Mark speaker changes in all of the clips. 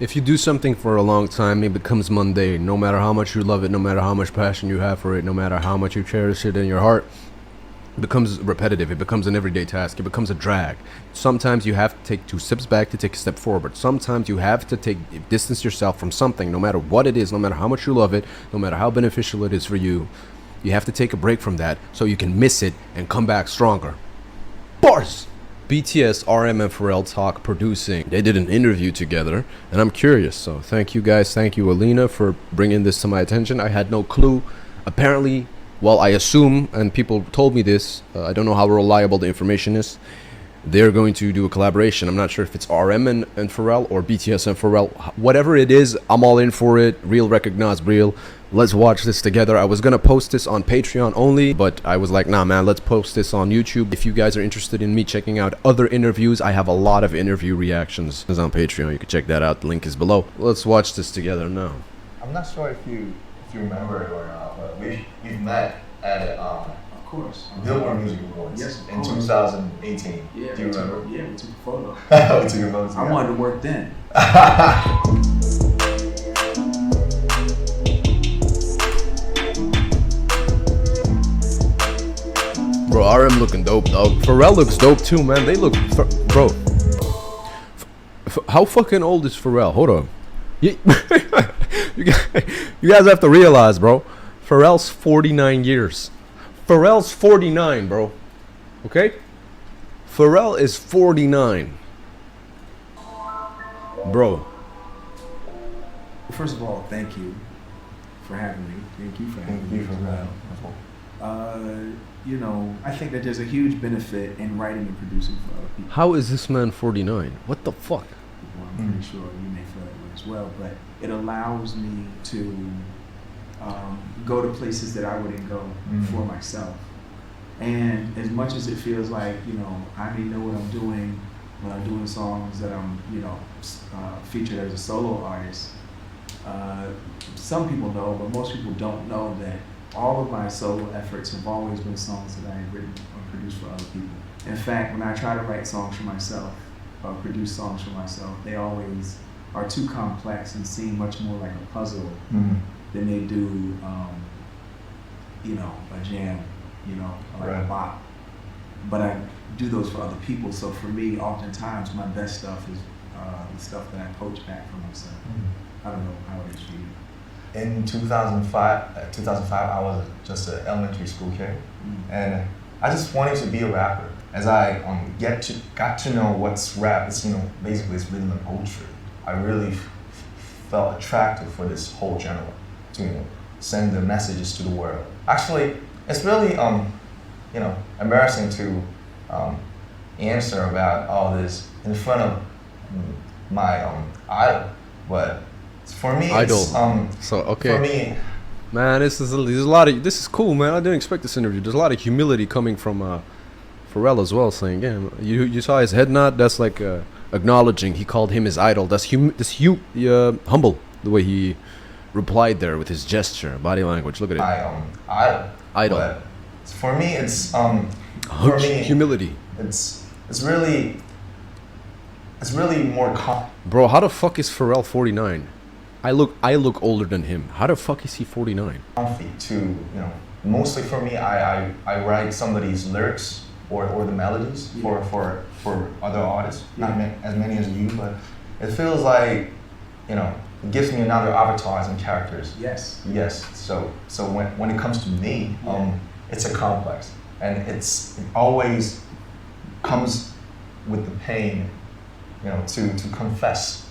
Speaker 1: If you do something for a long time, it becomes mundane. No matter how much you love it, no matter how much passion you have for it, no matter how much you cherish it in your heart, it becomes repetitive. It becomes an everyday task. It becomes a drag. Sometimes you have to take 2 steps back to take a step forward. Sometimes you have to distance yourself from something, no matter what it is, no matter how much you love it, no matter how beneficial it is for you. You have to take a break from that so you can miss it and come back stronger. Bars! BTS, RM, and Pharrell talk producing. They did an interview together, and I'm curious. So thank you guys. Thank you, Alina, for bringing this to my attention. I had no clue. Apparently, well, I assume, and people told me this, I don't know how reliable the information is, they're going to do a collaboration. I'm not sure if it's RM and Pharrell or BTS and Pharrell. Whatever it is, I'm all in for it. Real recognize real. Let's watch this together. I was gonna post this on Patreon only, but I was like, nah man, let's post this on YouTube. If you guys are interested in me checking out other interviews, I have a lot of interview reactions. It's on Patreon. You can check that out. The link is below. Let's watch this together now.
Speaker 2: I'm not sure if you remember it or not, but we've met at
Speaker 3: Of course.
Speaker 2: Billboard Music Awards in 2018.
Speaker 3: Yeah,
Speaker 2: do you remember?
Speaker 3: Yeah, we took a photo.
Speaker 2: We took a photo.
Speaker 3: I wanted to work then.
Speaker 1: Bro, RM looking dope, dog. Pharrell looks dope too, man. They look, bro. How fucking old is Pharrell? Hold on. You, you guys have to realize, bro. Pharrell's 49 years. Pharrell's 49, bro. Okay? Pharrell is 49. Bro.
Speaker 3: First of all, thank you for having me. Thank you for having me. You know, I think that there's a huge benefit in writing and producing for other people.
Speaker 1: How is this man 49? What the fuck?
Speaker 3: Well, I'm pretty sure you may feel that way as well, but it allows me to go to places that I wouldn't go for myself. And as much as it feels like, you know, I may know what I'm doing when I'm doing songs that I'm, you know, featured as a solo artist, some people know, but most people don't know that all of my solo efforts have always been songs that I have written or produced for other people. In fact, when I try to write songs for myself or produce songs for myself, they always are too complex and seem much more like a puzzle than they do, you know, a jam, you know, like a bop. But I do those for other people, so for me, oftentimes my best stuff is the stuff that I poach back for myself. I don't know how it is for you.
Speaker 2: In 2005, I was just an elementary school kid, and I just wanted to be a rapper. As I got to know what's rap, it's, you know, basically it's rhythm and poetry. I really felt attracted for this whole genre to, you know, send the messages to the world. Actually, it's really you know, embarrassing to answer about all this in front of my idol, but for me,
Speaker 1: idol.
Speaker 2: So okay. For me,
Speaker 1: man, there's a lot of. This is cool, man. I didn't expect this interview. There's a lot of humility coming from Pharrell as well, saying, "Yeah, you saw his head nod. That's like acknowledging he called him his idol. That's humble the way he replied there with his gesture, body language. Look at it. Idol.
Speaker 2: But for me, it's
Speaker 1: humility.
Speaker 2: It's really more.
Speaker 1: Bro, how the fuck is Pharrell 49? I look older than him. How the fuck is he 49?
Speaker 2: Comfy to, you know, mostly for me, I write somebody's lyrics or the melodies for other artists. Not as many as you, but it feels like, you know, it gives me another avatars and characters.
Speaker 3: Yes.
Speaker 2: So when it comes to me, it's a complex, and it always comes with the pain, you know, to confess.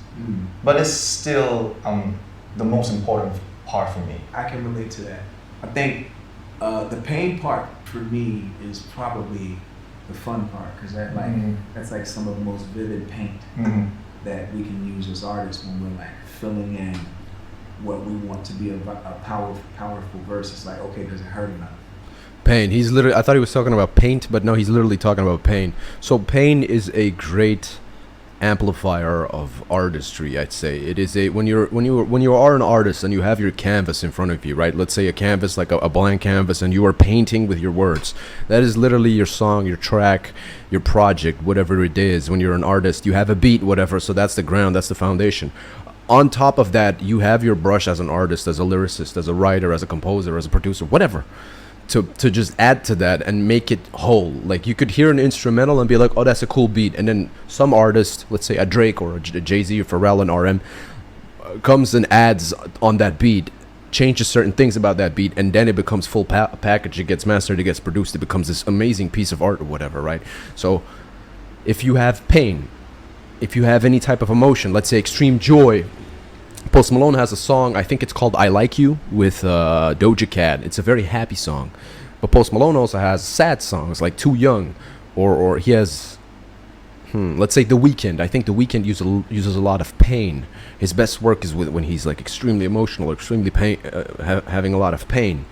Speaker 2: But it's still the most important part for me.
Speaker 3: I can relate to that. I think the pain part for me is probably the fun part, because that's like some of the most vivid paint that we can use as artists when we're like filling in what we want to be a powerful verse. It's like, okay, does it hurt enough?
Speaker 1: Pain. He's literally. I thought he was talking about paint, but no, he's literally talking about pain. So pain is a great amplifier of artistry, I'd say. It is a when you are an artist and you have your canvas in front of you, right? Let's say a canvas, like a blank canvas, and you are painting with your words. That is literally your song, your track, your project, whatever it is. When you're an artist, you have a beat, whatever, so that's the ground, that's the foundation. on top of that, you have your brush as an artist, as a lyricist, as a writer, as a composer, as a producer, whatever, to just add to that and make it whole. Like you could hear an instrumental and be like, oh, that's a cool beat, and then some artist, let's say a Drake or a Jay-Z or Pharrell and RM, comes and adds on that beat, changes certain things about that beat, and then it becomes full package. It gets mastered, it gets produced, it becomes this amazing piece of art or whatever, right? So if you have pain, if you have any type of emotion, let's say extreme joy, Post Malone has a song, I think it's called I Like You, with Doja Cat. It's a very happy song. But Post Malone also has sad songs like Too Young, or he has, let's say The Weeknd. I think The Weeknd uses a lot of pain. His best work is when he's like extremely emotional, or extremely having a lot of pain.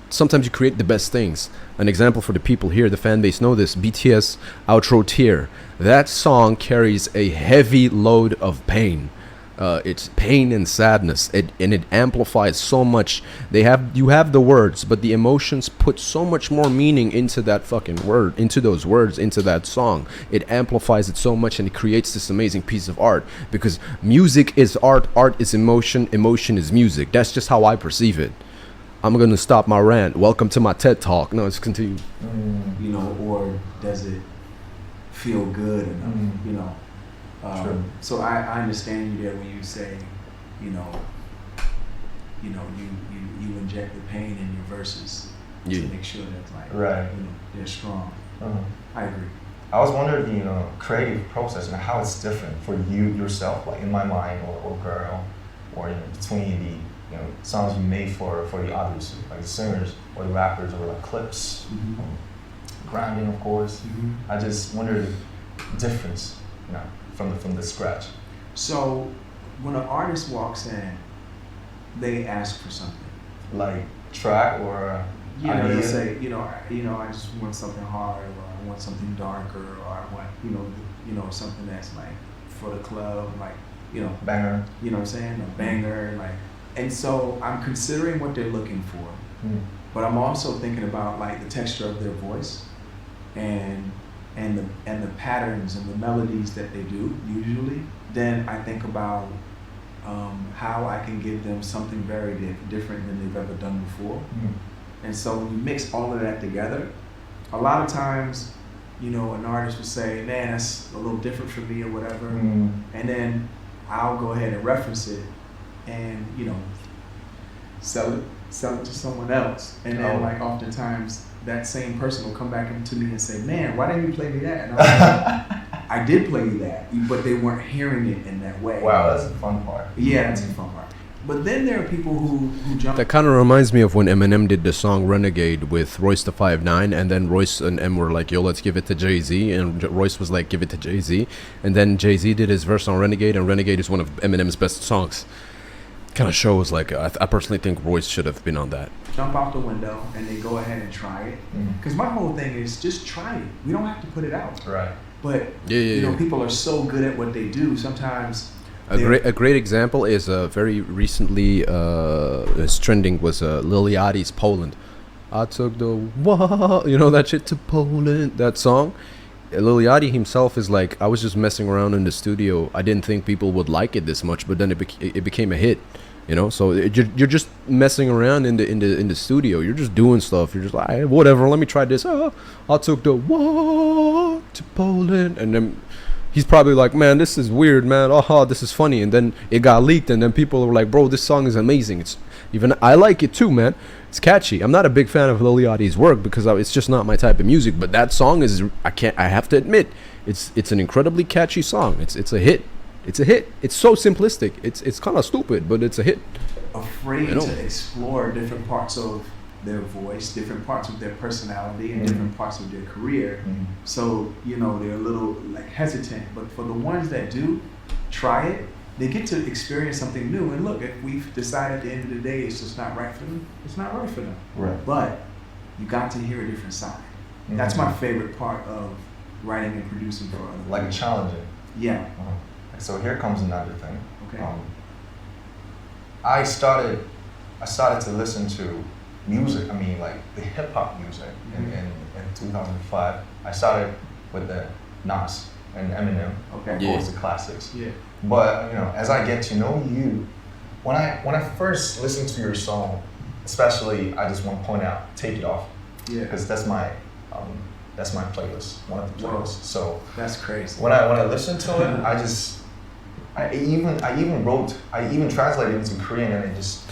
Speaker 1: Sometimes you create the best things. An example for the people here, the fan base know this, BTS Outro Tear. That song carries a heavy load of pain. It's pain and sadness, and it amplifies so much. You have the words, but the emotions put so much more meaning into that fucking word, into those words, into that song. It amplifies it so much, and it creates this amazing piece of art. Because music is art, art is emotion, emotion is music. That's just how I perceive it. I'm gonna stop my rant. Welcome to my TED Talk. No, let's continue.
Speaker 3: You know, or does it feel good enough? You know. So I understand you there when you say, you inject the pain in your verses to make sure that like they're strong. I agree.
Speaker 2: I was wondering the creative process and how it's different for you yourself, like in my mind or girl, or between the songs you made for the others, like the singers or the rappers, or like clips, grinding, of course. I just wondered the difference, from the scratch.
Speaker 3: So when an artist walks in, they ask for something.
Speaker 2: Like track or
Speaker 3: they say, I just want something hard, or I want something darker, or I want, something that's like for the club, like,
Speaker 2: banger.
Speaker 3: You know what I'm saying? A banger, like. And so I'm considering what they're looking for, but I'm also thinking about like the texture of their voice, and the patterns and the melodies that they do usually. Then I think about how I can give them something very different than they've ever done before. And so when you mix all of that together, a lot of times, an artist will say, man, that's a little different for me or whatever. And then I'll go ahead and reference it and, sell it to someone else. And then like oftentimes that same person will come back to me and say, man, why didn't you play me that? And I was like, I did play you that, but they weren't hearing it in that way.
Speaker 2: Wow, that's the fun part.
Speaker 3: Yeah, that's the fun part. But then there are people who jump.
Speaker 1: That kind of reminds me of when Eminem did the song Renegade with Royce the 5'9", and then Royce and M were like, yo, let's give it to Jay-Z, and Royce was like, give it to Jay-Z, and then Jay-Z did his verse on Renegade, and Renegade is one of Eminem's best songs. Kind of shows like I personally think Royce should have been on that.
Speaker 3: Jump out the window and they go ahead and try it. Because my whole thing is just try it. We don't have to put it out.
Speaker 2: Right.
Speaker 3: But people are so good at what they do. Sometimes
Speaker 1: a great example is very recently it's trending was Lil Yachty's Poland. I took the that shit to Poland. That song. Lil Yachty himself is like, I was just messing around in the studio. I didn't think people would like it this much, but then it became a hit. So you're just messing around in the studio. You're just doing stuff. You're just like, whatever. Let me try this. I took the walk to Poland, and then he's probably like, man, this is weird, man. This is funny. And then it got leaked, and then people were like, bro, this song is amazing. I like it too, man. It's catchy. I'm not a big fan of Lil Yachty's work because it's just not my type of music. But that song is, I have to admit, it's an incredibly catchy song. It's a hit. It's a hit. It's so simplistic. It's kind of stupid, but it's a hit.
Speaker 3: Afraid to explore different parts of their voice, different parts of their personality, and different parts of their career. So they're a little like hesitant. But for the ones that do try it, they get to experience something new. And look, if we've decided at the end of the day it's just not right for them, it's not right for them.
Speaker 2: Right.
Speaker 3: But you got to hear a different side. That's my favorite part of writing and producing for others.
Speaker 2: Like challenging.
Speaker 3: Yeah.
Speaker 2: So here comes another thing.
Speaker 3: Okay.
Speaker 2: I started to listen to music. I mean, like the hip hop music in 2005. I started with the Nas and Eminem.
Speaker 3: Okay.
Speaker 2: Of course, the classics.
Speaker 3: Yeah.
Speaker 2: But as I get to know you, when I first listened to your song, especially, I just want to point out "Take It Off"
Speaker 3: Yeah.
Speaker 2: because that's my playlist, one of the playlists. So
Speaker 3: That's crazy.
Speaker 2: when I listened to it, I even translated it into Korean and it just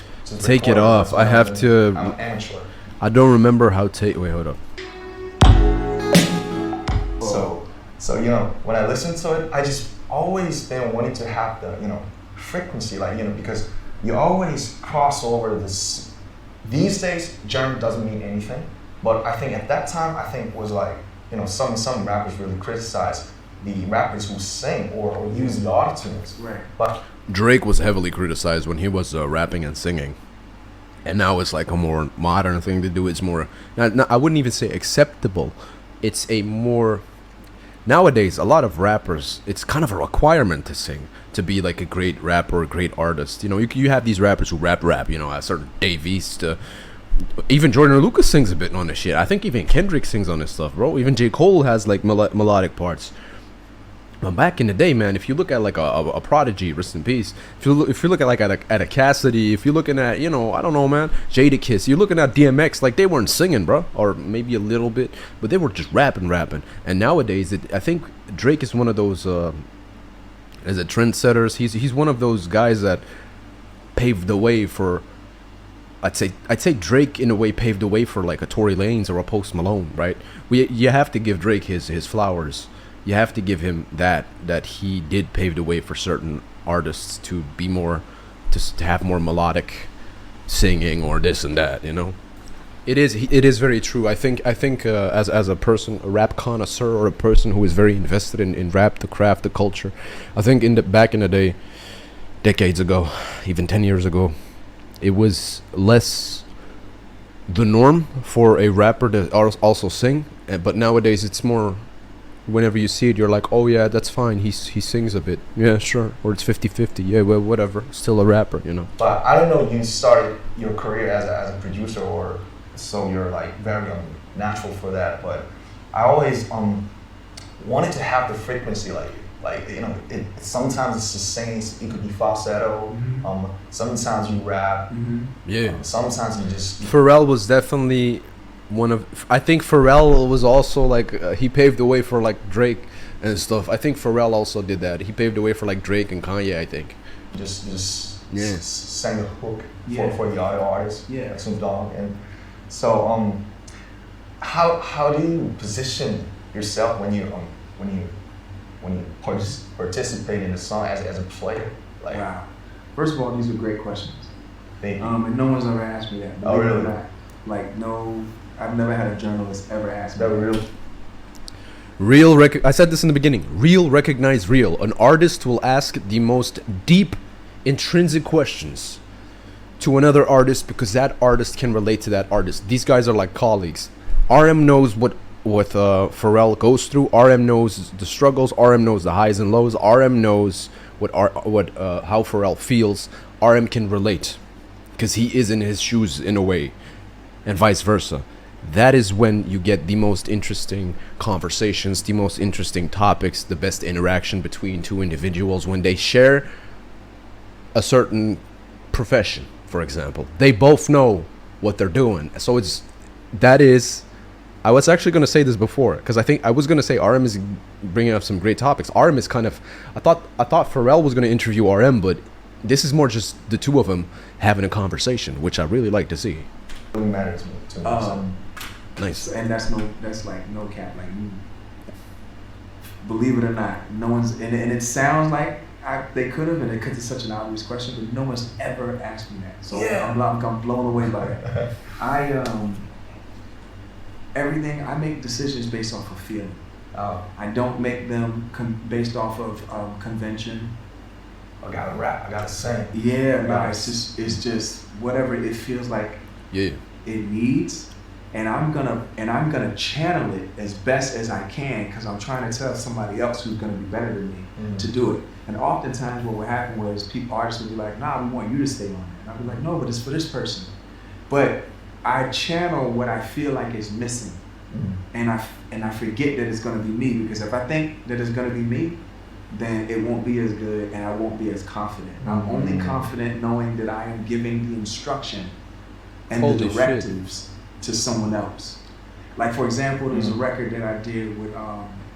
Speaker 1: Take It
Speaker 2: recorded.
Speaker 1: Off.
Speaker 2: So
Speaker 1: I have to.
Speaker 2: I'm an amateur.
Speaker 1: I don't remember how take. Wait, hold up.
Speaker 2: So when I listen to it, I just always been wanting to have the frequency, like because you always cross over this. These days, germ doesn't mean anything, but I think at that time, I think was like some rappers really criticize the rappers who sing or use the autotunes.
Speaker 3: Right.
Speaker 2: But
Speaker 1: Drake was heavily criticized when he was rapping and singing, and now it's like a more modern thing to do. It's more. I wouldn't even say acceptable. It's a more. Nowadays, a lot of rappers, it's kind of a requirement to sing, to be like a great rapper, a great artist. You have these rappers who rap, a certain Dave East, even Jordan Lucas sings a bit on this shit. I think even Kendrick sings on this stuff, bro. Even J. Cole has like melodic parts. But back in the day, man, if you look at like a Prodigy, rest in peace. If you look at like at a Cassidy, if you're looking at I don't know, man, Jadakiss, you're looking at DMX, like they weren't singing, bro, or maybe a little bit, but they were just rapping. And nowadays, I think Drake is one of those as a trendsetters. He's one of those guys that paved the way for. I'd say Drake in a way paved the way for like a Tory Lanez or a Post Malone, right? You have to give Drake his flowers. You have to give him that he did pave the way for certain artists to be more, to have more melodic singing or this and that. It is very true. I think as a person, a rap connoisseur, or a person who is very invested in rap, the craft, the culture, I think back in the day, decades ago, even 10 years ago, it was less the norm for a rapper to also sing, but nowadays it's more. Whenever you see it, you're like, oh yeah, that's fine, he sings a bit, yeah, sure, or it's 50-50, yeah, well, whatever, still a rapper.
Speaker 2: But I don't know, you started your career as a producer, or so you're like very natural for that, but I always wanted to have the frequency it sometimes it's just singing, it could be falsetto, sometimes you rap,
Speaker 1: Yeah.
Speaker 2: Sometimes you just.
Speaker 1: Pharrell was definitely I think Pharrell was also like he paved the way for like Drake and stuff. I think Pharrell also did that. He paved the way for like Drake and Kanye, I think.
Speaker 2: Just
Speaker 1: Yeah.
Speaker 2: sang a hook
Speaker 3: Yeah.
Speaker 2: for the other artists,
Speaker 3: Yeah.
Speaker 2: like Snoop Dogg, and so how do you position yourself when you participate in the song as a player? Like,
Speaker 3: Wow. First of all, these are great questions.
Speaker 2: thank you.
Speaker 3: And no one's ever asked me that.
Speaker 2: Oh,
Speaker 3: believe it or
Speaker 2: really?
Speaker 3: not. Like, no, I've never had a journalist ever ask me
Speaker 2: That
Speaker 3: that.
Speaker 2: real.
Speaker 1: I said this in the beginning. Real recognize real. An artist will ask the most deep, intrinsic questions to another artist because that artist can relate to that artist. These guys are like colleagues. RM knows what Pharrell goes through. RM knows the struggles. RM knows the highs and lows. RM knows how Pharrell feels. RM can relate because he is in his shoes in a way, and vice versa. That is when you get the most interesting conversations, the most interesting topics, the best interaction between two individuals when they share a certain profession, for example. They both know what they're doing. So I was actually going to say this before because I was going to say RM is bringing up some great topics. RM is kind of, I thought Pharrell was going to interview RM, but this is more just the two of them having a conversation, which I really like to see.
Speaker 2: Really matter to me. So.
Speaker 1: Nice.
Speaker 3: And that's like no cap. Like, believe it or not, no one's, and it sounds like they could have, and because it's such an obvious question, but no one's ever asked me that. So
Speaker 2: Yeah.
Speaker 3: I'm blown away by that. Everything, I make decisions based off of feeling. I don't make them based off of convention.
Speaker 2: I gotta rap. I gotta sing.
Speaker 3: Yeah, no, it's just whatever it feels like.
Speaker 1: Yeah.
Speaker 3: It needs, and I'm gonna channel it as best as I can because I'm trying to tell somebody else who's gonna be better than me to do it. And oftentimes, what will happen was artists will be like, "Nah, we want you to stay on it," and I'll be like, "No, but it's for this person." But I channel what I feel like is missing, and I forget that it's gonna be me because if I think that it's gonna be me, then it won't be as good and I won't be as confident. I'm only confident knowing that I am giving the instruction and
Speaker 1: Holy
Speaker 3: the directives to someone else. Like, for example, there's a record that I did with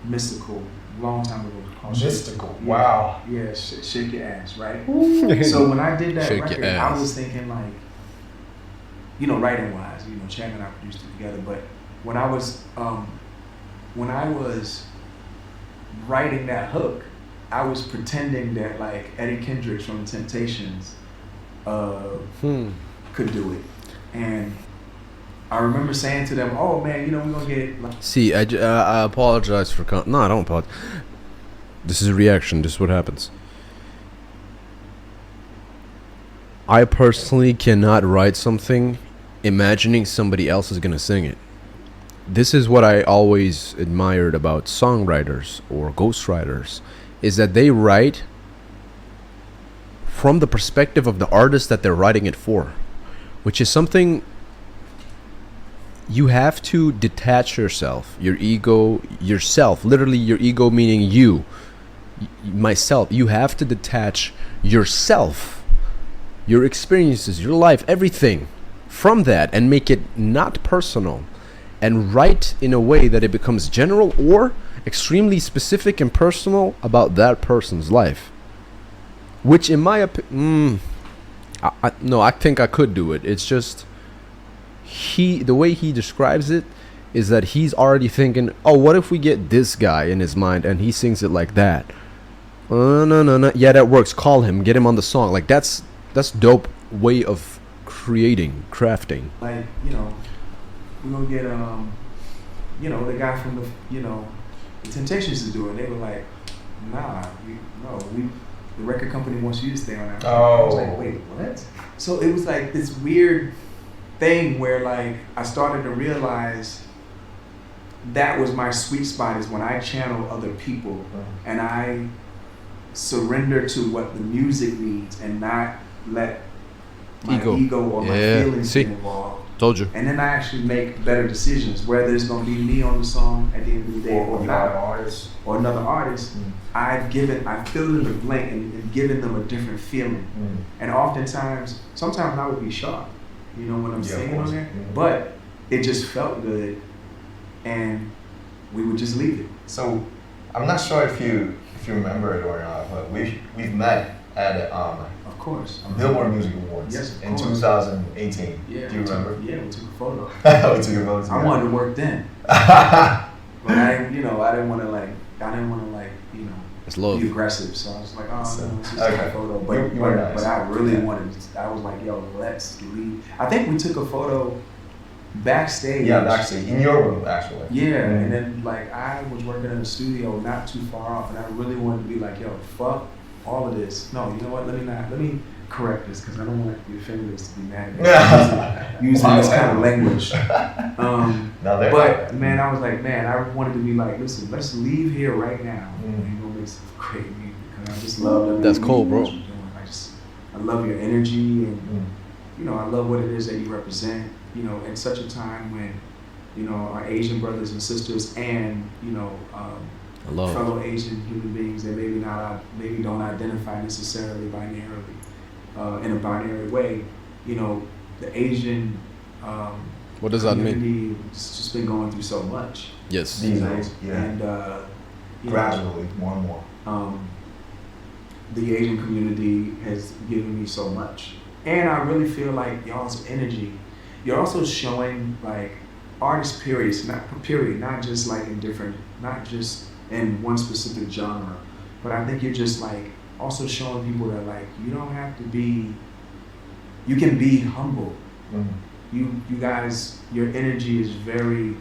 Speaker 3: Mystical a long time ago. Called
Speaker 2: Mystical.
Speaker 3: Yeah,
Speaker 2: Wow.
Speaker 3: Yeah, Shake Your Ass, right? So when I did that
Speaker 1: Shake
Speaker 3: record,
Speaker 1: Your
Speaker 3: I
Speaker 1: Ass.
Speaker 3: was thinking like, you know, writing wise, you know, Chad and I produced it together, but when I was writing that hook, I was pretending that like Eddie Kendricks from the Temptations could do it. And I remember saying to them, "Oh man, you know we're gonna get." Like,
Speaker 1: See, I apologize for. No, I don't apologize. This is a reaction. This is what happens. I personally cannot write something imagining somebody else is gonna sing it. This is what I always admired about songwriters or ghostwriters, is that they write from the perspective of the artist that they're writing it for, which is something you have to detach yourself, your ego, yourself, literally your ego meaning you, myself. You have to detach yourself, your experiences, your life, everything from that and make it not personal and write in a way that it becomes general or extremely specific and personal about that person's life. Which in my opinion, no, I think I could do it. It's just the way he describes it is that he's already thinking, oh, what if we get this guy in his mind and he sings it like that? No. Yeah, that works. Call him, get him on the song. Like that's dope way of crafting.
Speaker 3: like, you know, we're gonna get you know, the guy from the Temptations to do it. They were like, nah, the record company wants you to stay on that. I was like, wait, what? So it was like this weird thing where like I started to realize that was my sweet spot, is when I channel other people and I surrender to what the music needs and not let my ego or my feelings get involved.
Speaker 1: Told you.
Speaker 3: And then I actually make better decisions, whether it's going to be me on the song at the end of the day or not, or another artist. I filled in the blank and given them a different feeling. And oftentimes, sometimes I would be shocked, you know, when I'm singing on there, but it just felt good, and we would just leave it.
Speaker 2: So, I'm not sure if you remember it or not, but we've met at
Speaker 3: of course,
Speaker 2: Billboard Music Awards in 2018.
Speaker 3: Yeah,
Speaker 2: do you remember?
Speaker 3: Yeah, we took a photo.
Speaker 2: We took a photo together.
Speaker 3: I wanted to work then, but I didn't want to
Speaker 1: It's love.
Speaker 3: be aggressive. So I was like, oh, no, let's just
Speaker 2: Okay.
Speaker 3: take a photo.
Speaker 2: Nice.
Speaker 3: But I really wanted. I was like, yo, let's leave. I think we took a photo backstage.
Speaker 2: Yeah, actually, in your room, actually.
Speaker 3: Yeah, and then like I was working in a studio not too far off, and I really wanted to be like, yo, fuck all of this. No, you know what? Let me correct this, because I don't want your fingers to be mad at me using this kind of language. But man, I was like, man, I wanted to be like, listen, let's leave here right now and go make some great music, because I just love
Speaker 1: That's cool, bro.
Speaker 3: I love your energy, and you know, I love what it is that you represent. You know, at such a time when, you know, our Asian brothers and sisters and, you know, fellow Asian human beings that maybe don't identify necessarily binarily, in a binary way, you know, the Asian
Speaker 1: What does that mean?
Speaker 3: community has just been going through so much.
Speaker 1: Yes.
Speaker 2: These days, yeah.
Speaker 3: And
Speaker 2: Gradually, more and more.
Speaker 3: The Asian community has given me so much, and I really feel like y'all's energy. You're also showing like artists, not just like not just in one specific genre, but I think you're just like also showing people that like you don't have to be. You can be humble. You guys, your energy is very.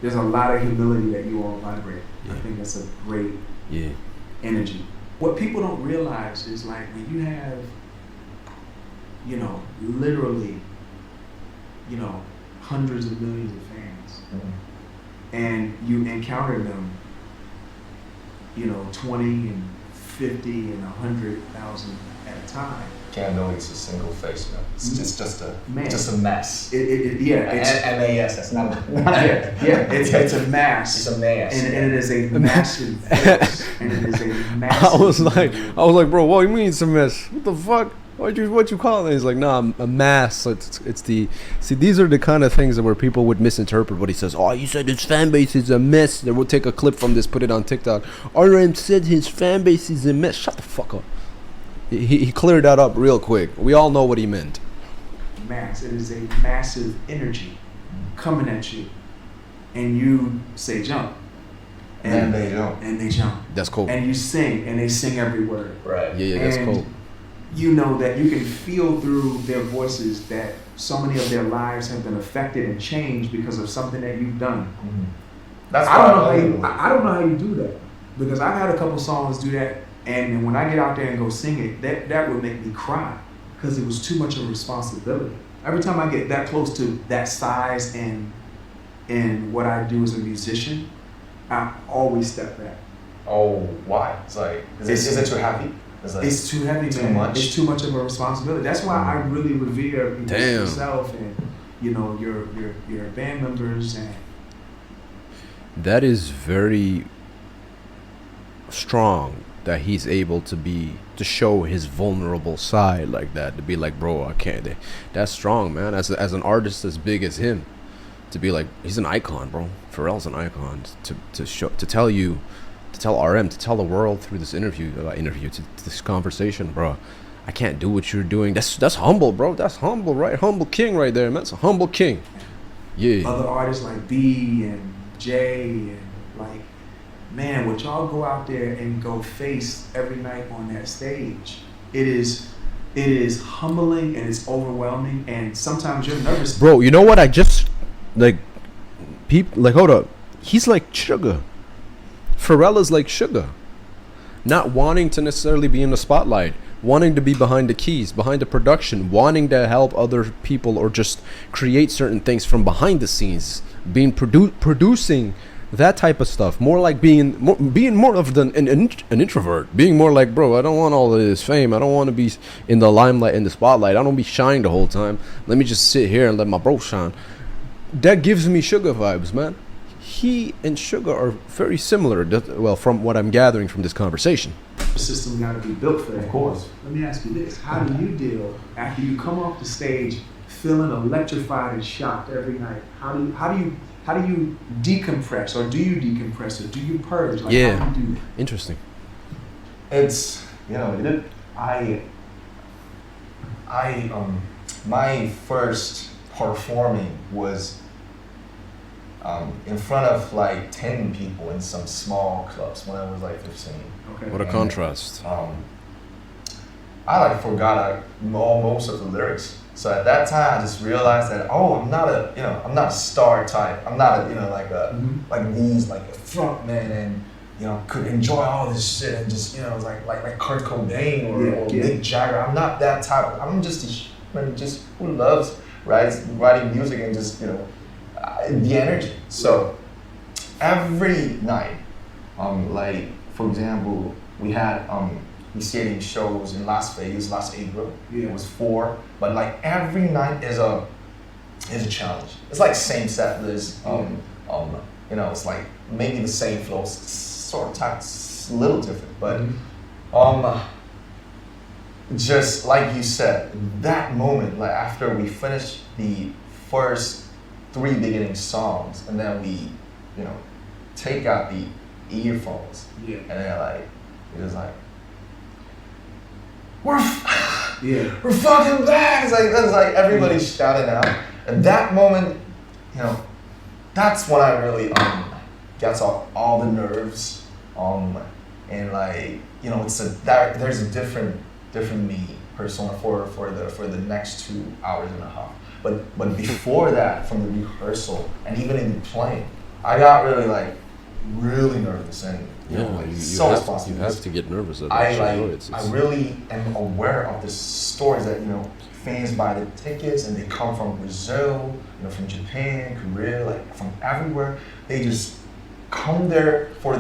Speaker 3: There's a lot of humility that you all vibrate.
Speaker 1: Yeah.
Speaker 3: I think that's a great
Speaker 1: Yeah.
Speaker 3: energy. What people don't realize is like when you have, you know, literally, you know, hundreds of millions of fans, and you encounter them, you know, 20 and 50 and 100,000 at a time.
Speaker 2: Can't notice a single face, you know. It's just a
Speaker 3: Man.
Speaker 2: just a mess.
Speaker 3: Yeah, it's
Speaker 2: MAS. That's not.
Speaker 3: it's a mass.
Speaker 2: It's a mass.
Speaker 3: And it is a massive force. And it is a massive.
Speaker 1: I was like, bro, what do you mean it's a mess? What the fuck? What you call it? He's like, nah, a mass. It's the these are the kind of things that where people would misinterpret what he says. Oh, you said his fan base is a mess. Then we'll take a clip from this, put it on TikTok. RM said his fan base is a mess. Shut the fuck up. He cleared that up real quick. We all know what he meant.
Speaker 3: Mass. It is a massive energy coming at you, and you say jump,
Speaker 2: And they jump.
Speaker 3: and they jump,
Speaker 1: That's cool.
Speaker 3: and you sing, and they sing every word.
Speaker 2: Right.
Speaker 1: Yeah, that's
Speaker 3: And
Speaker 1: cool.
Speaker 3: you know that you can feel through their voices that so many of their lives have been affected and changed because of something that you've done.
Speaker 2: Mm-hmm. That's
Speaker 3: I don't know how
Speaker 2: why
Speaker 3: you. I don't know how you do that, because I've had a couple songs do that, and when I get out there and go sing it, that would make me cry because it was too much of a responsibility. Every time I get that close to that size and what I do as a musician, I always step back.
Speaker 2: Oh, why? It's like, is it too heavy?
Speaker 3: It's too heavy,
Speaker 2: too
Speaker 3: man.
Speaker 2: much?
Speaker 3: It's too much of a responsibility. That's why I really revere
Speaker 1: Damn.
Speaker 3: yourself and your band members and.
Speaker 1: That is very strong that he's able to show his vulnerable side like that, to be like, bro, I can't. That's strong, man. As an artist as big as him, to be like, he's an icon, bro. Pharrell's an icon. To tell RM, to tell the world through this to this conversation, bro, I can't do what you're doing. That's humble, bro. That's humble, right? Humble king right there, man. That's a humble king. Yeah.
Speaker 3: Other artists like B and J and like, man, what y'all go out there and go face every night on that stage, it is humbling and it's overwhelming, and sometimes you're nervous.
Speaker 1: Bro, you know what? I just hold up. He's like Sugar. Pharrell is like Sugar. Not wanting to necessarily be in the spotlight, wanting to be behind the keys, behind the production, wanting to help other people or just create certain things from behind the scenes, being producing that type of stuff. More like being more of an introvert, being more like, bro, I don't want all of this fame. I don't want to be in the limelight, in the spotlight. I don't be shining the whole time. Let me just sit here and let my bro shine. That gives me Sugar vibes, man. He and Sugar are very similar, well, from what I'm gathering from this conversation.
Speaker 3: The system got to be built for that.
Speaker 2: Of course.
Speaker 3: Let me ask you this: how do you deal after you come off the stage feeling electrified and shocked every night? How do you decompress, or do you decompress, or do you purge? Like,
Speaker 1: Yeah.
Speaker 3: how do you do that?
Speaker 1: Interesting.
Speaker 2: It's, my first performing was in front of like 10 people in some small clubs when I was like 15.
Speaker 3: Okay.
Speaker 1: What a contrast.
Speaker 2: I like forgot most of the lyrics. So at that time, I just realized that I'm not a star type. I'm not like these like a front man and could enjoy all this shit and just like Kurt Cobain or Mick Jagger. I'm not that type. I'm just a man just who loves writing music and just the energy. So every night, like for example, we had we stayed shows in Las Vegas last April.
Speaker 3: Yeah.
Speaker 2: It was 4, but like every night is a challenge. It's like same set list. It's like maybe the same flow, sort of type, a little different, but just like you said, that moment, like after we finished the first 3 beginning songs, and then we, take out the earphones, and then it was like. We're fucking back! It's like everybody's shouting out. And that moment, that's when I really gets off all the nerves. And there's a different me persona for the next 2 hours and a half. But before that, from the rehearsal and even in the playing, I got really nervous and
Speaker 1: You
Speaker 2: responsible.
Speaker 1: have to get nervous at that
Speaker 2: I really am aware of the stories that fans buy the tickets and they come from Brazil, from Japan, Korea, from everywhere. They just come there for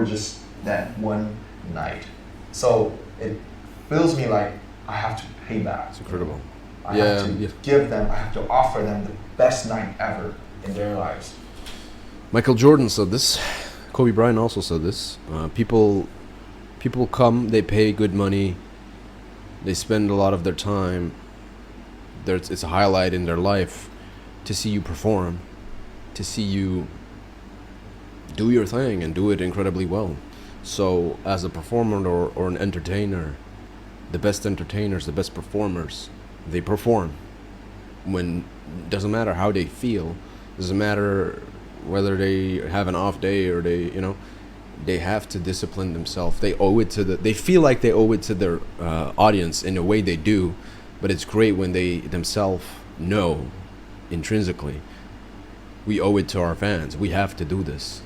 Speaker 2: just that one night. So it feels me like I have to pay back.
Speaker 1: It's incredible.
Speaker 2: I
Speaker 1: Yeah,
Speaker 2: have to
Speaker 1: yeah.
Speaker 2: give them, I have to offer them the best night ever in their lives.
Speaker 1: Michael Jordan said this. Kobe Bryant also said this. People come, they pay good money, they spend a lot of their time. It's a highlight in their life to see you perform, to see you do your thing and do it incredibly well. So as a performer or an entertainer, the best entertainers, the best performers, they perform. When doesn't matter how they feel, doesn't matter whether they have an off day or they have to discipline themselves. They owe it to they feel like they owe it to their audience in a way they do, but it's great when they themselves know intrinsically we owe it to our fans. We have to do this.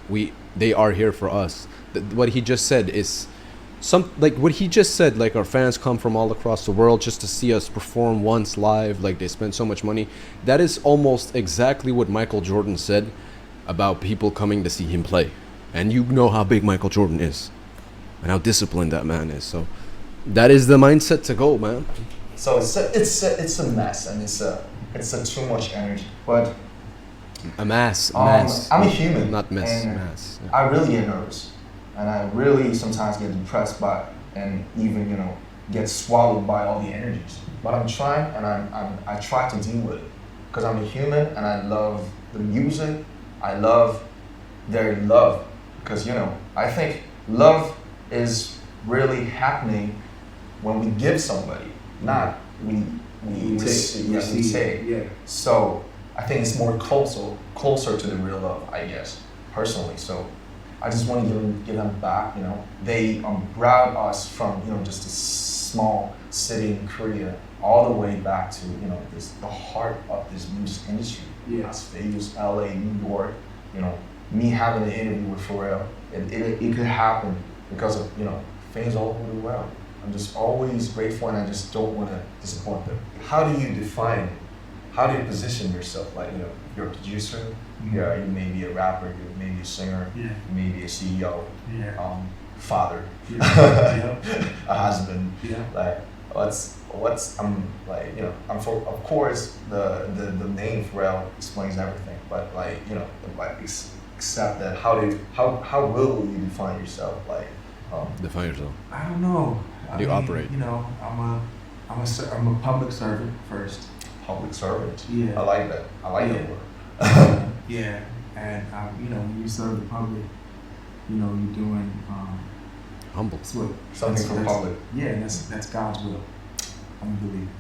Speaker 1: They are here for us. What he just said is like our fans come from all across the world just to see us perform once live, like they spend so much money. That is almost exactly what Michael Jordan said about people coming to see him play. And you know how big Michael Jordan is and how disciplined that man is. So that is the mindset to go, man.
Speaker 2: So it's a mess, and it's a too much energy. But
Speaker 1: Mass.
Speaker 2: I'm a human,
Speaker 1: Not mess,
Speaker 2: and
Speaker 1: mass. Yeah.
Speaker 2: I really get nervous, and I really sometimes get depressed by, and even get swallowed by all the energies. But I'm trying, and I try to deal with it, because I'm a human, and I love the music. I love their love, because I think love is really happening when we give somebody, not we take.
Speaker 3: Yeah.
Speaker 2: So I think it's more closer to the real love, I guess, personally. So I just want to give them back. They brought us from just a small city in Korea all the way back to the heart of this music industry.
Speaker 3: Yeah.
Speaker 2: Las Vegas, LA, New York. Me having an interview with Pharrell, it could happen because of fans all over the world. I'm just always grateful, and I just don't want to disappoint them. How do you define? How do you position yourself? Like you're a producer.
Speaker 3: Mm-hmm.
Speaker 2: Yeah, you may be a rapper. You may be a singer.
Speaker 3: Yeah.
Speaker 2: You may be a CEO.
Speaker 3: Yeah.
Speaker 2: Father.
Speaker 3: Yeah.
Speaker 2: A husband.
Speaker 3: Yeah.
Speaker 2: Like what's I'm for, of course the name Pharrell explains everything, but accept that how will you define yourself?
Speaker 1: Define yourself.
Speaker 3: I don't know.
Speaker 1: How do you operate?
Speaker 3: I'm a public servant first.
Speaker 2: Public servant.
Speaker 3: Yeah.
Speaker 2: I like that. I like that word.
Speaker 3: Yeah, and when you serve the public, you're doing
Speaker 1: Humble.
Speaker 3: that's what
Speaker 2: Something for public.
Speaker 3: Yeah, and that's God's will. I'm a believer.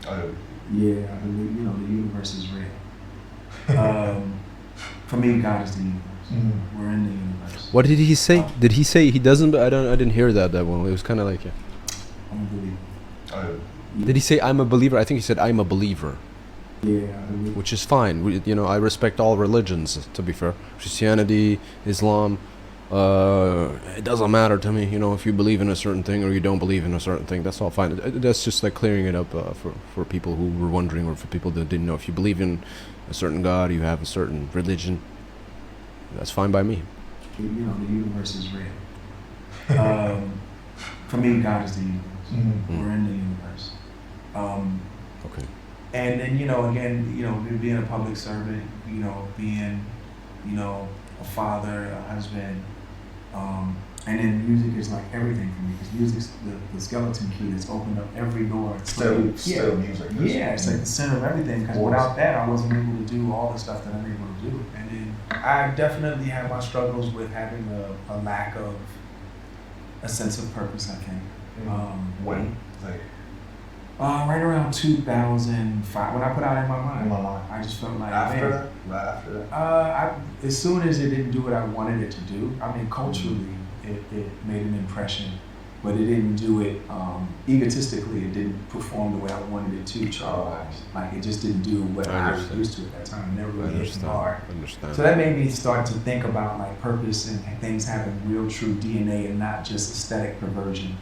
Speaker 2: Oh,
Speaker 3: Yeah, I believe the universe is real. For me, God is the universe.
Speaker 2: Mhm.
Speaker 3: We're in the universe.
Speaker 1: What did he say? Did he say he doesn't? I didn't hear that well. It was kind of like, yeah.
Speaker 3: I'm a believer.
Speaker 2: oh,
Speaker 1: Did he say I'm a believer? I think he said I'm a believer,
Speaker 3: Yeah, I believe.
Speaker 1: which is fine. I respect all religions. To be fair, Christianity, Islam, it doesn't matter to me. If you believe in a certain thing or you don't believe in a certain thing, that's all fine. That's just like clearing it up for people who were wondering, or for people that didn't know. If you believe in a certain God, you have a certain religion, that's fine by me.
Speaker 3: The universe is real. For me, God is the universe.
Speaker 2: Mhm.
Speaker 3: We're in the universe.
Speaker 1: Okay.
Speaker 3: And then, again, being a public servant, being, a father, a husband, and then music is like everything for me, because music's the skeleton key that's opened up every door.
Speaker 2: Still music.
Speaker 3: Yeah, it's like the center of everything, because without that, I wasn't able to do all the stuff that I'm able to do. And then I definitely have my struggles with having a lack of a sense of purpose, I think.
Speaker 2: When?
Speaker 3: Right around 2005, when I put out In My Mind,
Speaker 2: In My Mind.
Speaker 3: I just felt like,
Speaker 2: After
Speaker 3: man,
Speaker 2: that? Right after that?
Speaker 3: as soon as it didn't do what I wanted it to do, culturally, it made an impression, but it didn't do it egotistically. It didn't perform the way I wanted it to. Like it just didn't do what I was used to at that time. It never really hit me hard.
Speaker 1: Understand.
Speaker 3: So that made me start to think about like purpose and things having real, true DNA and not just aesthetic perversion,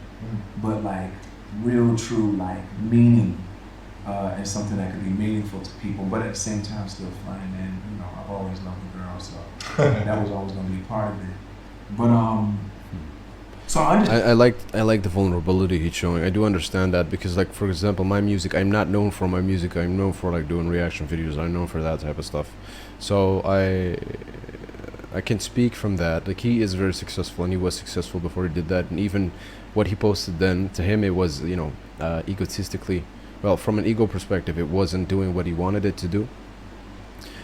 Speaker 3: but like real, true, like meaning, and something that could be meaningful to people, but at the same time still fun. And I've always loved the girl, so that was always going to be a part of it. But so So I understand.
Speaker 1: I like the vulnerability he's showing. I do understand that because, like, for example, my music, I'm not known for my music. I'm known for like doing reaction videos. I'm known for that type of stuff. So I can speak from that. Like, he is very successful, and he was successful before he did that. And even what he posted then, to him, it was, you know, egotistically, well, from an ego perspective, it wasn't doing what he wanted it to do.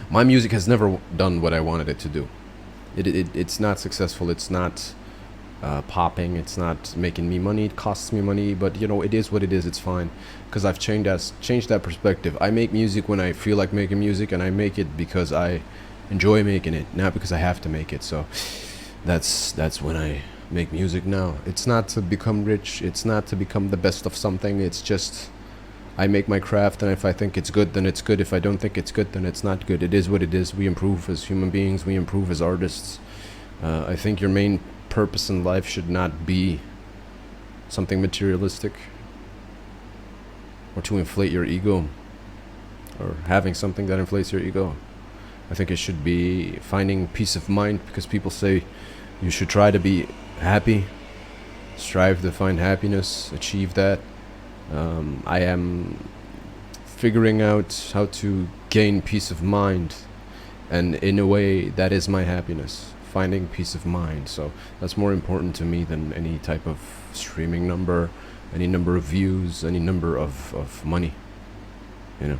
Speaker 1: My music has never done what I wanted it to do. It's not successful. It's not popping. It's not making me money. It costs me money, but you know, it is what it is. It's fine, because I've changed that perspective. I make music when I feel like making music, and I make it because I enjoy making it, not because I have to make it. So that's when I make music now. It's not to become rich. It's not to become the best of something. It's just I make my craft, and if I think it's good, then it's good. If I don't think it's good, then it's not good. It is what it is. We improve as human beings. We improve as artists. I think your main purpose in life should not be something materialistic, or to inflate your ego, or having something that inflates your ego. I think it should be finding peace of mind, because people say you should try to be happy, strive to find happiness, achieve that. I am figuring out how to gain peace of mind, and in a way that is my happiness, finding peace of mind. So that's more important to me than any type of streaming number, any number of views, any number of money, you know.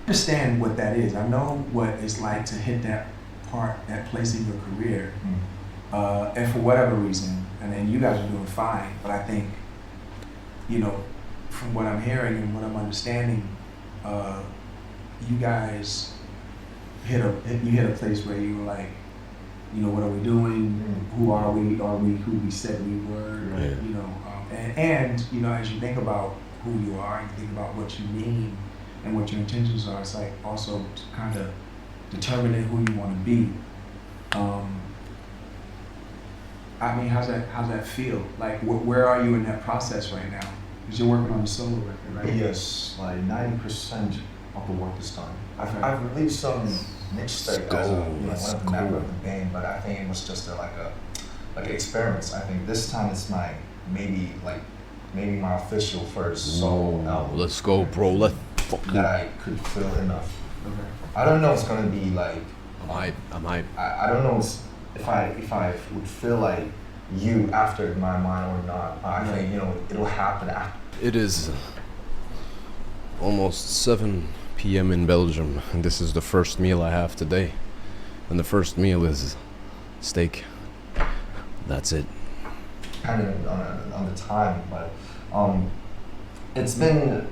Speaker 3: Understand what that is. I know what it's like to hit that place in your career, and for whatever reason, and then you guys are doing fine, but I think, you know, from what I'm hearing and what I'm understanding, you guys hit a place where you were like, you know, what are we doing? Who are we? Are we who we said we were?
Speaker 1: Yeah.
Speaker 3: You know, and you know, as you think about who you are and you think about what you mean and what your intentions are, it's like also kind of determining who you want to be. I mean, how's that feel? Like, where are you in that process right now? Because you're working on a solo record, right?
Speaker 2: Yes, like 90% of the work is done.
Speaker 3: Okay.
Speaker 2: I've released some mixtape as one of the member
Speaker 1: cool.
Speaker 2: of the band, but I think it was just like an experiment. I think this time it's maybe my official first solo album.
Speaker 1: Let's go, bro. Let's fucking.
Speaker 2: That I could feel enough.
Speaker 3: Okay.
Speaker 2: I don't know if it's gonna be like.
Speaker 1: I'm hype.
Speaker 2: I don't know if I would feel like you after my mind or not. I think, you know, it'll happen after.
Speaker 1: It is almost 7 p.m. in Belgium, and this is the first meal I have today. And the first meal is steak. That's it.
Speaker 2: Kind of on the time, but it's been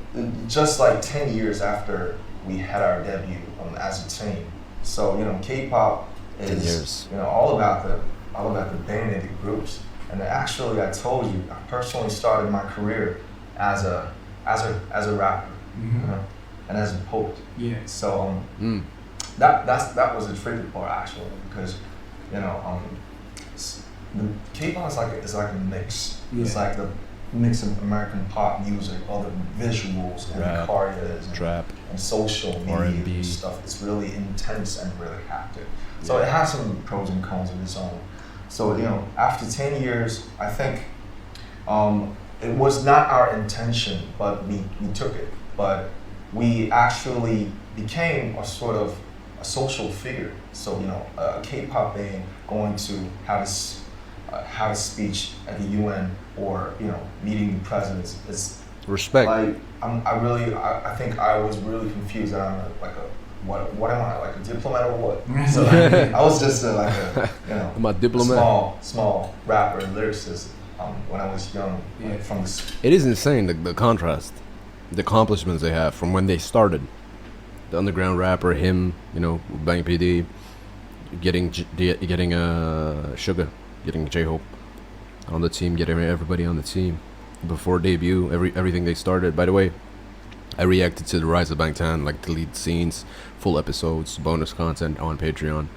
Speaker 2: just like 10 years after we had our debut as a team. So, you know, K-pop
Speaker 1: 10
Speaker 2: is
Speaker 1: years.
Speaker 2: you know all about the band and the groups. And actually, I told you, I personally started my career as a rapper,
Speaker 3: Mm-hmm.
Speaker 2: you know, and as a poet.
Speaker 3: Yeah.
Speaker 2: So that was the tricky part actually, because you know the K-pop is like a mix.
Speaker 3: Yeah.
Speaker 2: It's like the mix of American pop music, all the visuals and
Speaker 1: Rap,
Speaker 2: the choreos
Speaker 1: trap,
Speaker 2: and social media
Speaker 1: R&B.
Speaker 2: and stuff. It's really intense and really hectic. So it has some pros and cons of its own. So, you know, after 10 years, I think it was not our intention, but we took it. But we actually became a sort of a social figure. So, you know, a K-pop band going to have a speech at the UN, or, you know, meeting the presidents. It's
Speaker 1: respect.
Speaker 2: like, I think I was really confused that I'm what am I, like a diplomat or what? So I was just like a, you know,
Speaker 1: I'm a diplomat.
Speaker 2: small rapper and lyricist when I was young.
Speaker 3: Yeah.
Speaker 2: Like from the
Speaker 1: It is insane, the contrast, the accomplishments they have from when they started. The underground rapper, him, you know, Bang PD, getting Sugar, getting J-Hope on the team, getting everybody on the team before debut, everything they started. By the way, I reacted to the Rise of Bangtan, like deleted scenes, full episodes, bonus content on Patreon.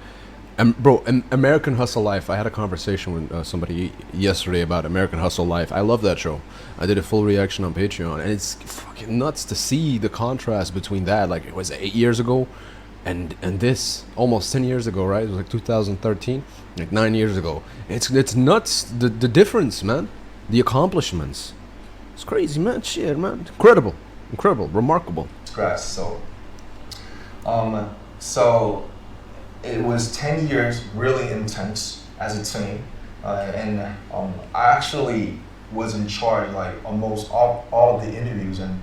Speaker 1: Bro, American Hustle Life. I had a conversation with somebody yesterday about American Hustle Life. I love that show. I did a full reaction on Patreon, and it's fucking nuts to see the contrast between that. Like, it was 8 years ago, And this almost 10 years ago, right? It was like 2013, like 9 years ago. It's nuts, the difference, man. The accomplishments. It's crazy, man. Shit, man. Incredible, remarkable.
Speaker 2: Congrats. So it was 10 years really intense as a team, and I actually was in charge like almost all of the interviews and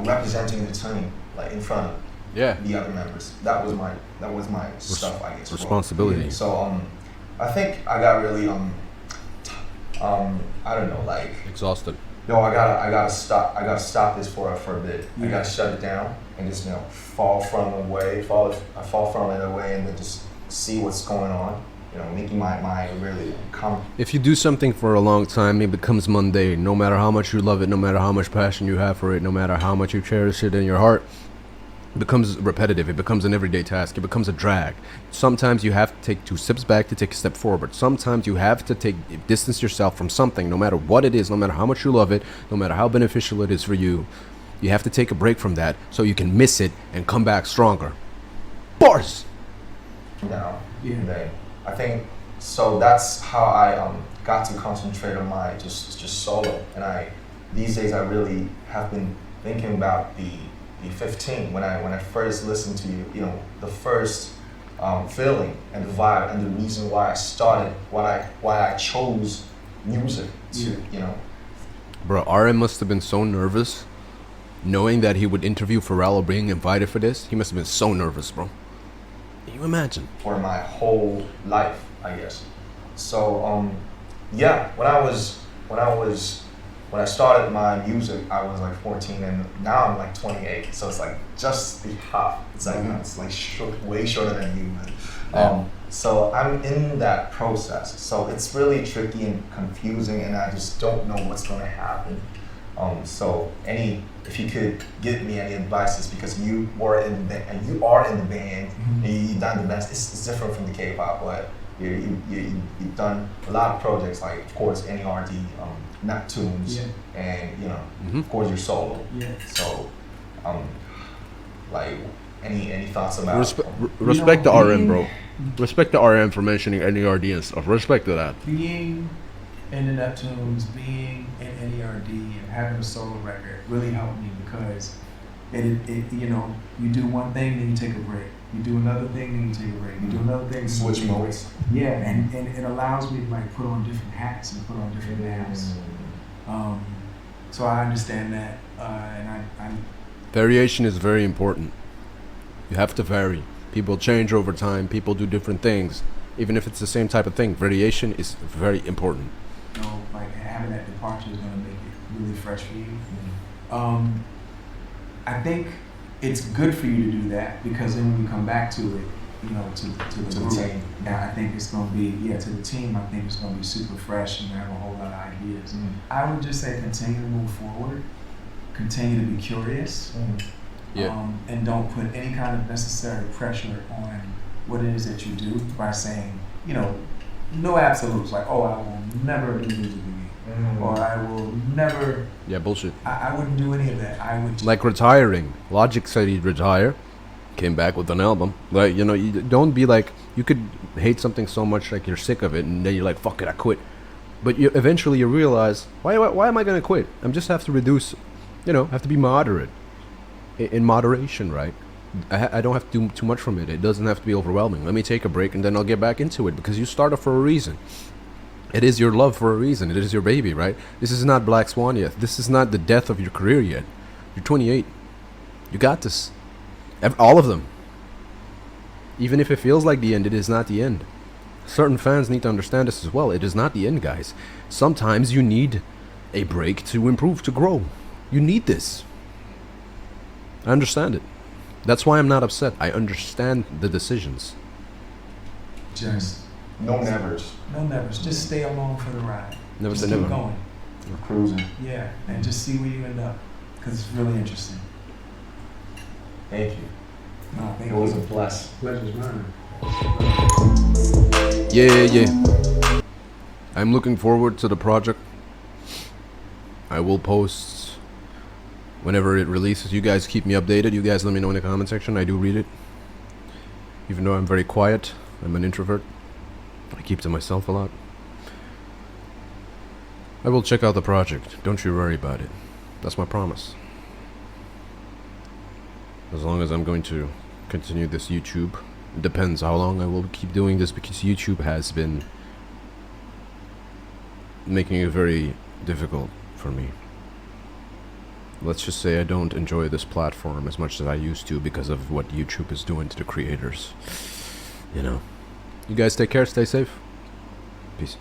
Speaker 2: representing the team like in front of the other members. That was my stuff, I guess.
Speaker 1: Responsibility.
Speaker 2: So I think I got really I don't know, like
Speaker 1: Exhausted.
Speaker 2: yo, I gotta stop this for a bit. I gotta shut it down and just fall from it away and then just see what's going on. Making my mind really come.
Speaker 1: If you do something for a long time, it becomes mundane. No matter how much you love it, no matter how much passion you have for it, no matter how much you cherish it in your heart, it becomes repetitive. It becomes an everyday task. It becomes a drag. Sometimes you have to take 2 steps back to take a step forward. Sometimes you have to distance yourself from something, no matter what it is, no matter how much you love it, no matter how beneficial it is for you. You have to take a break from that so you can miss it and come back stronger. Bars!
Speaker 2: Now, I think so. That's how I got to concentrate on my just solo. And these days I really have been thinking about the 15 when I first listened to you. The first feeling and the vibe and the reason why I started, why I chose music to.
Speaker 1: Bro, RM must have been so nervous knowing that he would interview Pharrell or being invited for this. He must have been so nervous, bro. Can you imagine?
Speaker 2: For my whole life, I guess. So when I started my music, I was like 14, and now I'm like 28. So it's like just the hop. It's like it's like way shorter than you, man. So I'm in that process. So it's really tricky and confusing, and I just don't know what's going to happen. So if you could give me any advices, because you are in the band, and you've done the best. It's different from the K-pop, but you've done a lot of projects, like of course NERD, Neptunes, and of course your solo. So like any thoughts about
Speaker 1: respect the RM, bro. Respect the RM for mentioning NERD and stuff. Respect to that.
Speaker 3: Being in the Neptunes, being in NERD, and having a solo record really helped me because it you do one thing, then you take a break. You do another thing, then you take a break. You do another thing,
Speaker 2: switch modes.
Speaker 3: Yeah, and it allows me to like put on different hats and put on different masks. So I understand that, and I
Speaker 1: variation is very important. You have to vary. People change over time. People do different things. Even if it's the same type of thing, variation is very important.
Speaker 3: Like having that departure is going to make it really fresh for you. I think it's good for you to do that, because then when you come back to it, to the group,
Speaker 2: team.
Speaker 3: I think it's going to be, to the team, I think it's going to be super fresh and you have a whole lot of ideas. I would just say continue to move forward, continue to be curious, and don't put any kind of necessary pressure on what it is that you do by saying, no absolutes, like, oh, I will never do music again, or I will never.
Speaker 1: Yeah, bullshit.
Speaker 3: I wouldn't do any of that. I would just,
Speaker 1: like retiring. Logic said he'd retire, came back with an album. Like, you don't be like, you could hate something so much like you're sick of it, and then you're like, fuck it, I quit. But eventually you realize, why am I gonna quit? I'm just have to reduce, have to be moderate. In moderation, right? I don't have to do too much from it. It doesn't have to be overwhelming. Let me take a break and then I'll get back into it, because you started for a reason. It is your love for a reason. It is your baby, right? This is not Black Swan yet. This is not the death of your career yet. You're 28. You got this. All of them. Even if it feels like the end, it is not the end. Certain fans need to understand this as well. It is not the end, guys. Sometimes you need a break to improve, to grow. You need this. I understand it. That's why I'm not upset. I understand the decisions.
Speaker 3: just
Speaker 2: No nevers.
Speaker 3: no nevers. Just stay along for the ride.
Speaker 1: Never
Speaker 3: Just
Speaker 1: say
Speaker 3: keep
Speaker 1: never.
Speaker 3: going.
Speaker 2: We're cruising.
Speaker 3: Yeah, and just see where you end up, because it's really interesting.
Speaker 2: Thank you.
Speaker 3: No, thank
Speaker 2: It was a
Speaker 3: you.
Speaker 2: bless.
Speaker 3: Pleasure's mine.
Speaker 1: Yeah. I'm looking forward to the project. I will post whenever it releases. You guys keep me updated. You guys let me know in the comment section. I do read it. Even though I'm very quiet, I'm an introvert. I keep to myself a lot. I will check out the project. Don't you worry about it. That's my promise. As long as I'm going to continue this YouTube. It depends how long I will keep doing this, because YouTube has been making it very difficult for me. Let's just say I don't enjoy this platform as much as I used to because of what YouTube is doing to the creators. You know. You guys take care, stay safe. Peace.